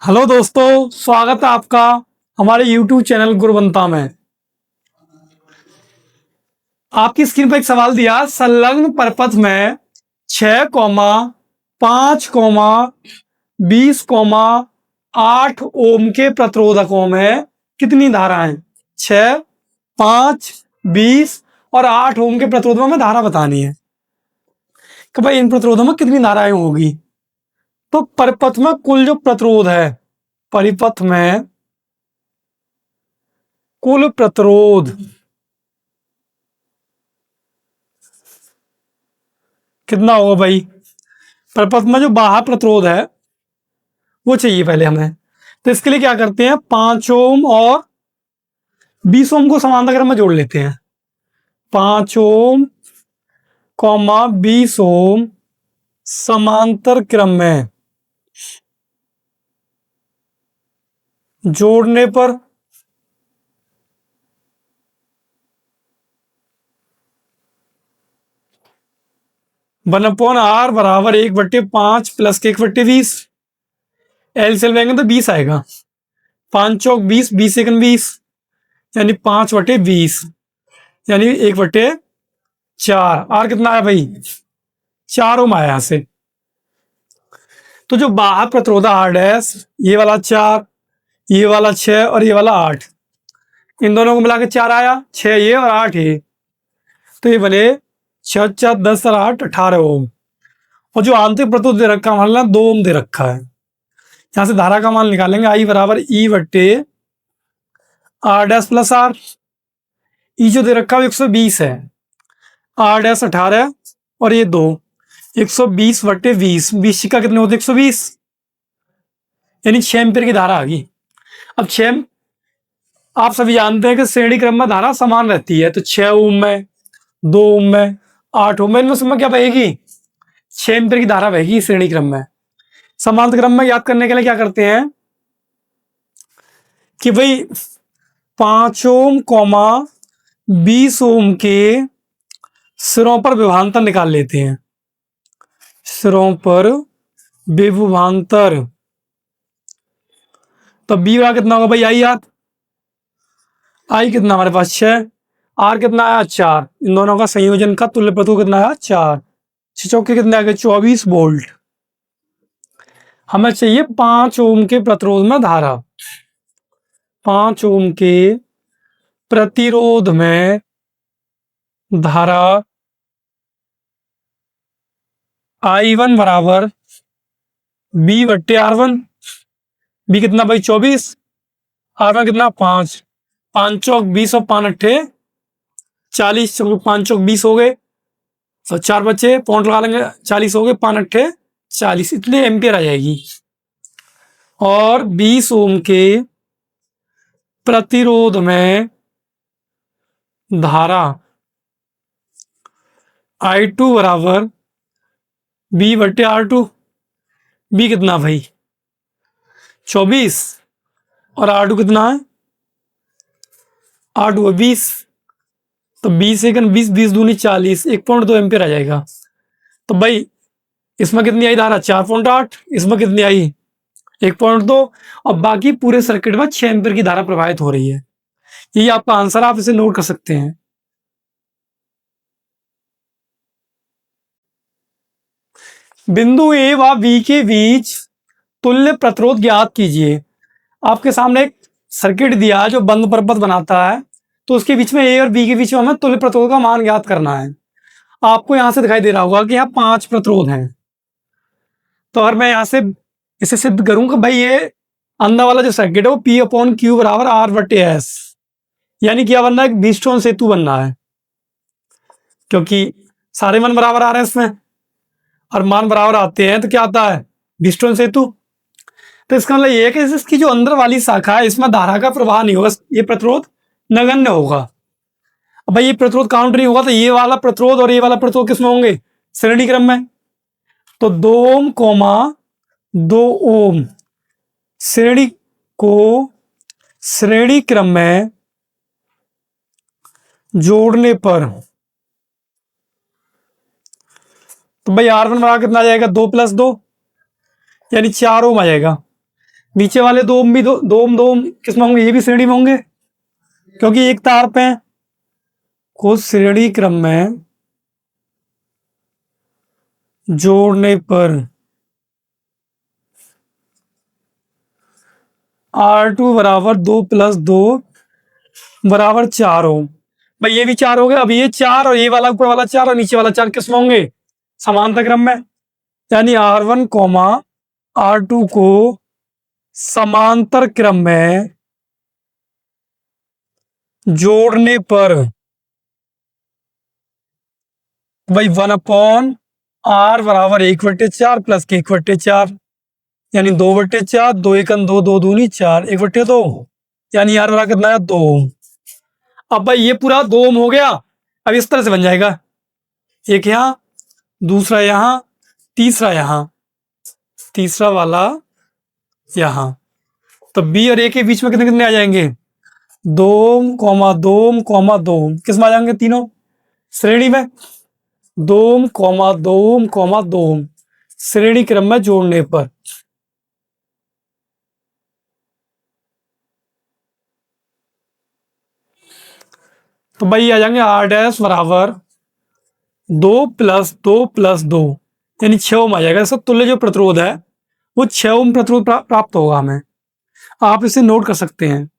Hello दोस्तों, स्वागत है आपका हमारे YouTube चैनल गुरुवंता में। आपकी स्क्रीन पर एक सवाल दिया, संलग्न परपथ में 6,5,20,8 ओम के प्रतिरोधकों में कितनी धाराएं? 6, 5, 20 और 8 ओम के प्रतिरोधों में धारा बतानी है कि भाई इन प्रतिरोधों में कितनी धाराएं होगी। तो परिपथ में कुल जो प्रतिरोध है, परिपथ में कुल प्रतिरोध कितना होगा भाई? परिपथ में जो बाह्य प्रतिरोध है वो चाहिए पहले हमें। तो इसके लिए क्या करते हैं, 5 ओम और 20 ओम को समांतर क्रम में जोड़ लेते हैं। 5 ओम कॉमा 20 ओम समांतर क्रम में जोड़ने पर 1/r बराबर 1/5 प्लस के 1/20। एलसीएम लेंगे तो 20 आएगा। 5 चौक 20, 20 एकम 20, यानी 5/20, यानी 1/4। आर कितना आया भाई? 4 ओम आया यहां से। तो जो बाह्य प्रतिरोध आर डैश, ये वाला 4, ये वाला 6 और ये वाला 8, इन दोनों को मिला के 4 आया। 6 ये और 8 ये, तो ये बने 6 4 10 और 8 18 ओम। और जो आंतरिक प्रतिरोध दे रखा है 2 ओम दे रखा है। यहां से धारा का मान निकालेंगे, आई बराबर ई बट्टे आर डैश प्लस आर। ई जो दे रखा है 120 है, आर डैश 18 और ये 2, 120/20। 20 का कितने होते? 120, यानी 6 एम्पीयर की धारा आ गई। अब 6, आप सभी जानते हैं कि श्रेणी क्रम में धारा समान रहती है। तो 6 ओम में, 2 ओम में, 8 ओम में, इनमें से क्या बहेगी? 6 एम्पीयर की धारा बहेगी श्रेणी क्रम में। समांतर क्रम में याद करने के लिए क्या करते हैं कि भाई 5 ओम कॉमा 20 ओम के सिरों पर विभवांतर निकाल लेते हैं। सिरों पर विभवांतर, तो बी वाला कितना होगा भाई? I R. आई कितना हमारे पास? 6। आर कितना आया? 4। इन दोनों का संयोजन का तुल्य प्रतिरोध कितना आया? 4। 6 चौके कितने आ गए? 24 वोल्ट। हमें चाहिए 5 ओम के प्रतिरोध में धारा। 5 ओम के प्रतिरोध में धारा I1 बराबर B/R1। बी कितना भाई? 24। R1 कितना? 5। 5 चौक 20 और 5 अट्ठे 40। 5 चौक 20 हो गए, तो 4 बच्चे पॉइंट लगा लेंगे, 40 हो गए, 5 अट्ठे 40, इतने एम्पियर आ जाएगी। और 20 ओम के प्रतिरोध में धारा I2 बराबर B/R2। बी कितना भाई? 24 और R2 कितना है? R2 है 20, तो 20 एकन 20, 20 दूनी 40, 1.2 एम्पियर आ जाएगा। तो भाई इसमें कितनी आई धारा? 4.8। इसमें कितनी आई? 1.2। और बाकी पूरे सर्किट में 6 एम्पियर की धारा प्रवाहित हो रही है। यही आपका आंसर, आप इसे नोट कर सकते हैं। बिंदु ए व बी के बीच तुल्य प्रतिरोध ज्ञात कीजिए। आपके सामने एक सर्किट दिया जो बंद परपथ बनाता है, तो उसके बीच में ए और बी के बीच में हमें तुल्य प्रतिरोध का मान ज्ञात करना है। आपको यहां से दिखाई दे रहा होगा कि यहाँ 5 प्रतिरोध हैं। तो अगर मैं यहां से इसे सिद्ध करूं कि भाई ये अंदर वाला जो सर्किट है वो P/Q बराबर R/S, यानी क्या बनना है? व्हीटस्टोन सेतु बनना है, क्योंकि सारे मान बराबर आ रहे हैं इसमें, और मान बराबर आते हैं तो क्या आता है? व्हीटस्टोन सेतु। तो इसका मतलब ये है कि इसकी जो अंदर वाली शाखा है इसमें धारा का प्रवाह नहीं होगा, ये प्रतिरोध नगण्य होगा। अब भाई ये प्रतिरोध काउंट नहीं होगा, तो ये वाला प्रतिरोध और ये वाला प्रतिरोध किसमें होंगे? श्रेणी क्रम में। तो 2 ओम कॉमा 2 ओम श्रेणी को श्रेणी क्रम में जोड़ने पर, तो भाई R1 बराबर कितना आ जाएगा? 2 + 2, यानी 4 ओम आ जाएगा। नीचे वाले दो ओम भी दो ओम किस में होंगे, ये भी श्रेणी में होंगे क्योंकि एक तार पे हैं। को श्रेणी क्रम में जोड़ने पर R2 बराबर 2+2 बराबर 4 ओम। भाई ये भी 4 हो गया। अब ये 4 और ये वाला ऊपर वाला 4 और नीचे वाला 4 किस में होंगे, समांतर क्रम में। यानी R1 कॉमा R2 को समांतर क्रम में जोड़ने पर भाई 1/R बराबर 1/4 प्लस के 1/4 यानी 2/4, 2 एकम 2, 2 दूनी 4, 1/2 यानी R बराबर कितना है 2 ओम। अब भाई ये पूरा 2 ओम हो गया। अब इस तरह से बन जाएगा, एक यहां, दूसरा यहां, तीसरा यहां, तीसरा वाला यहां। तो बी और ए के बीच में कितने कितने आ जाएंगे, 2 ओम, 2 ओम, 2 ओम। किस में आ जाएंगे, तीनों श्रेणी में। 2 ओम, 2 ओम, 2 ओम श्रेणी क्रम में जोड़ने पर तो भाई आ जाएंगे R डैश बराबर 2+2+2 यानी 6 ओम आ जाएगा। सब तुल्य जो प्रतिरोध है वो 6 ओम प्रतिरोध प्राप्त होगा हमें। आप इसे नोट कर सकते हैं।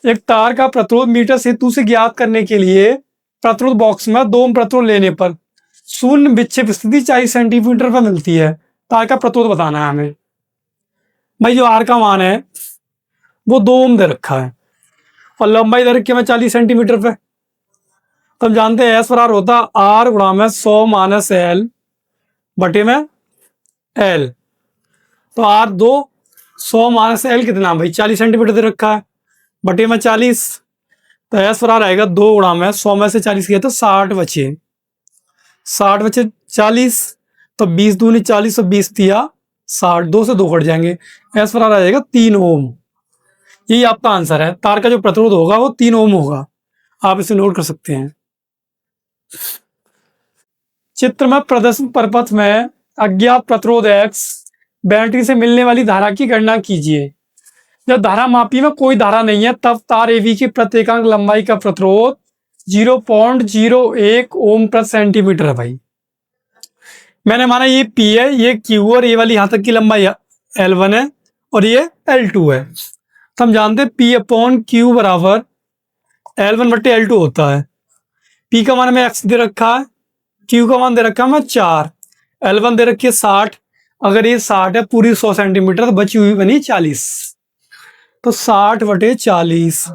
एक तार का प्रतिरोध मीटर सेतु से ज्ञात करने के लिए प्रतिरोध बॉक्स में 2 ओम प्रतिरोध लेने पर शून्य विक्षेप स्थिति 40 सेंटीमीटर पर मिलती है। तार का प्रतिरोध बताना है हमें। भाई जो R का मान है वो 2 ओम दे रखा है और लंबाई दे रखी है 40 सेंटीमीटर पे। तो हम जानते हैं S बराबर होता R गुणा में 100 माइनस L बटे में L। तो R 2, 100 माइनस L कितना भाई 40 सेंटीमीटर दे रखा है बटे में 40। तो S बराबर आएगा 2 गुणा में 100 में से 40 किया तो 60 बचे, 60 बचे 40। तो 20 दूनी 40 और 20 दिया 60, 2 से 2 कट जाएंगे। S बराबर आ जाएगा 3 ओम। यही आपका आंसर है। तार का जो प्रतिरोध होगा वो 3 ओम होगा। आप इसे नोट कर सकते हैं। चित्र में प्रदर्शन प्रपथ में अज्ञात प्रतिरोध X बैटरी से मिलने वाली धारा की गणना कीजिए। जब धारा मापी में कोई धारा नहीं है तब तार AB की प्रत्येकांक लंबाई का प्रतिरोध 0.01 ओम प्रति सेंटीमीटर है। भाई मैंने माना ये P है, ये Q और ये वाली यहां तक की लंबाई L1 है और ये L2 है। तो हम जानते हैं P/Q बराबर L1/L2 होता है। P का मान हमें X दे रखा है, Q का मान दे रखा है हमें 4, L1 दे रखी है 60। अगर ये 60 है पूरी 100 सेंटीमीटर तो बची हुई बनी 40। तो 60/40,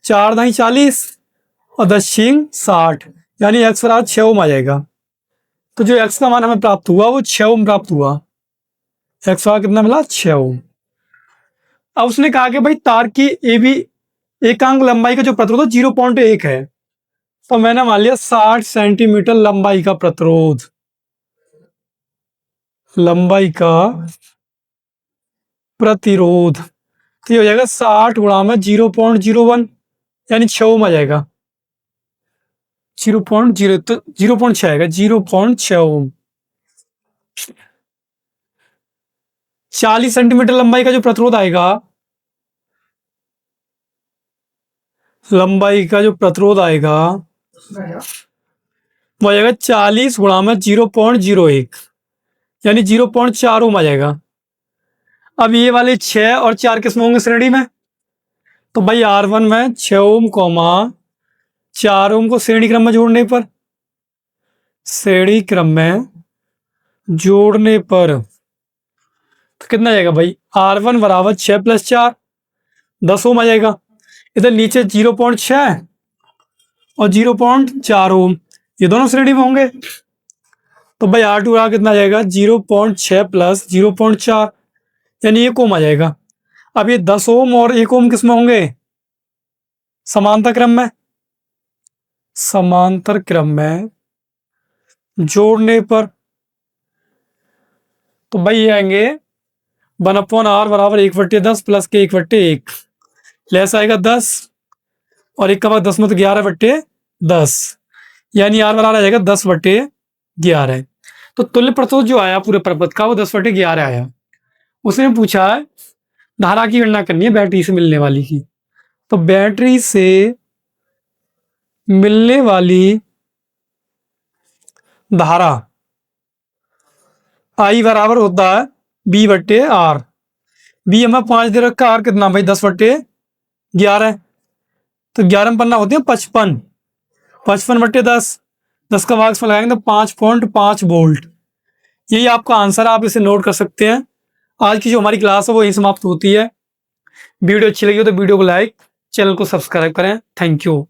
4 दाई 40 और 10 छिंग 60 यानी X बराबर 6 ओम आ जाएगा। तो जो X का मान हमें प्राप्त हुआ वो 6 ओम प्राप्त हुआ। X बराबर कितना मिला, 6 ओम। अब उसने कहा कि भाई तार की AB एकांक लंबाई का जो प्रतिरोध 0.1 है। तो मैंने मान लिया 60 सेंटीमीटर लंबाई का प्रतिरोध, लंबाई का प्रतिरोध। तो ये हो जाएगा 60 गुणा में 0.01 यानी 6 ओम आ जाएगा। 0.0 तो 0.6 आएगा, 0.6 ओम। 40 सेंटीमीटर लंबाई का जो प्रतिरोध आएगा, लंबाई का जो प्रतिरोध आएगा वो आ जाएगा 40 गुणा में 0.01 यानी 0.4 ओम आ जाएगा। अब ये वाले 6 और 4 किस में होंगे, श्रेणी में। तो भाई R1 में 6 ओम 4 ओम को श्रेणी क्रम में जोड़ने पर, श्रेणी क्रम में जोड़ने पर तो कितना आ जाएगा भाई, R1 बराबर 6 + 4 10 ओम आ जाएगा। इधर नीचे 0.6 और 0.4 ओम ये दोनों श्रेणी में होंगे। तो भाई R2 आ कितना आ जाएगा, 0.6 + 0.4 यानी 1 ओम आ जाएगा। अब ये 10 ओम और 1 ओम किस में होंगे, समांतर क्रम में। समांतर क्रम में जोड़ने पर तो भाई ये आएंगे 1/R बराबर 1/10 प्लस के 1/1 लेस आएगा 10 और 1 का भाग 10 में तो 11/10 यानी आर बराबर आ जाएगा 10/11। तो तुल्य प्रतिरोध जो आया पूरे पर्वत का वो 10/11 आया। उसने पूछा है धारा की गणना करनी है बैटरी से मिलने वाली की। तो बैटरी से मिलने वाली धारा आई बराबर होता है B/R। बी हमें 5 दे रखा, आर कितना भाई 10/11। तो 11 में पन्ना होते हैं 55, 55/10, 10 का मार्क्स में लगाएंगे तो 5.5 वोल्ट। यही आपका आंसर, आप इसे नोट कर सकते हैं। आज की जो हमारी क्लास है वो यही समाप्त होती है। वीडियो अच्छी लगी हो तो वीडियो को लाइक, चैनल को सब्सक्राइब करें। Thank you.